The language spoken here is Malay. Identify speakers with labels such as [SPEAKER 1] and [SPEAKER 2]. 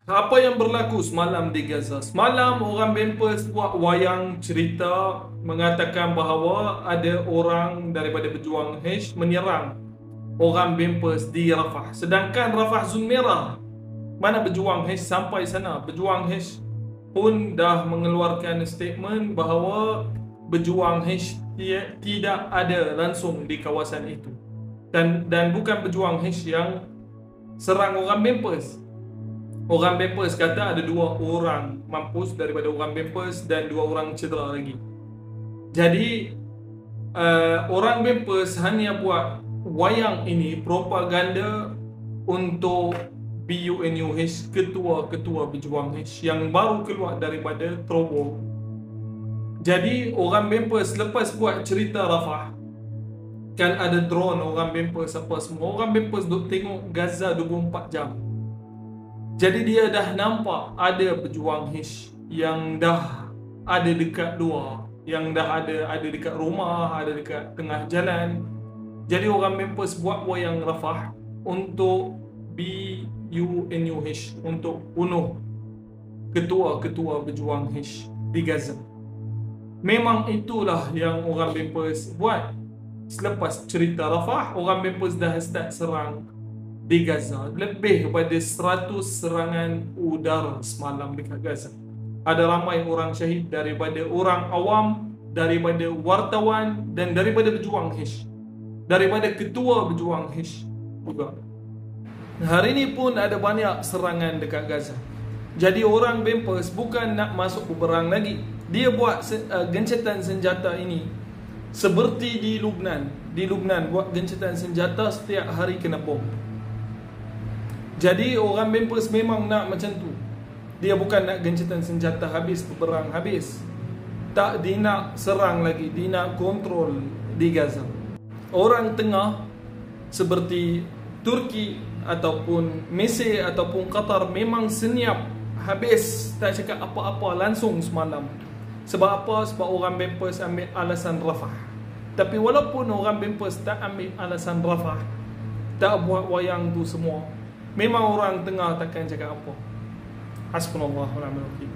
[SPEAKER 1] Apa yang berlaku semalam di Gaza? Semalam orang Bempers buat wayang cerita mengatakan bahawa ada orang daripada pejuang H menyerang orang Bempers di Rafah. Sedangkan Rafah zon merah. Mana pejuang H sampai sana? Pejuang H pun dah mengeluarkan statement bahawa pejuang H tidak ada langsung di kawasan itu. Dan bukan pejuang H yang serang orang Bempers. Orang Bempers kata ada 2 orang mampus daripada orang Bempers dan 2 orang cedera lagi. Jadi orang Bempers hanya buat wayang ini propaganda untuk BUNUH, ketua-ketua pejuang H yang baru keluar daripada Trobo. Jadi orang Bempers lepas buat cerita Rafah, kan ada drone orang Bempers apa semua, orang Bempers duk tengok Gaza 24 jam. Jadi dia dah nampak ada pejuang H yang dah ada dekat luar, yang dah ada dekat rumah, ada dekat tengah jalan. Jadi orang Bempers buat wayang Rafah untuk BUNUH, untuk bunuh ketua-ketua pejuang H di Gaza. Memang itulah yang orang Bempers buat. Selepas cerita Rafah, orang Bempers dah start serang di Gaza. Lebih daripada 100 serangan udara semalam dekat Gaza. Ada ramai orang syahid daripada orang awam, daripada wartawan dan daripada pejuang H, daripada ketua pejuang H juga. Hari ini pun ada banyak serangan dekat Gaza. Jadi orang Bempers bukan nak masuk berperang lagi. Dia buat gencatan senjata ini seperti di Lubnan. Di Lubnan buat gencatan senjata setiap hari kena bom. Jadi orang Bempers memang nak macam tu. Dia bukan nak gencatan senjata habis, berperang habis. Tak, dia nak serang lagi, dia nak kontrol di Gaza. Orang tengah seperti Turki ataupun Mesir ataupun Qatar memang senyap habis, tak cakap apa-apa langsung semalam. Sebab apa? Sebab orang Bempers ambil alasan Rafah. Tapi walaupun orang Bempers tak ambil alasan Rafah, tak buat wayang tu semua, memang orang tengah takkan cakap apa. Hasbunallah wa ni'mal wakil.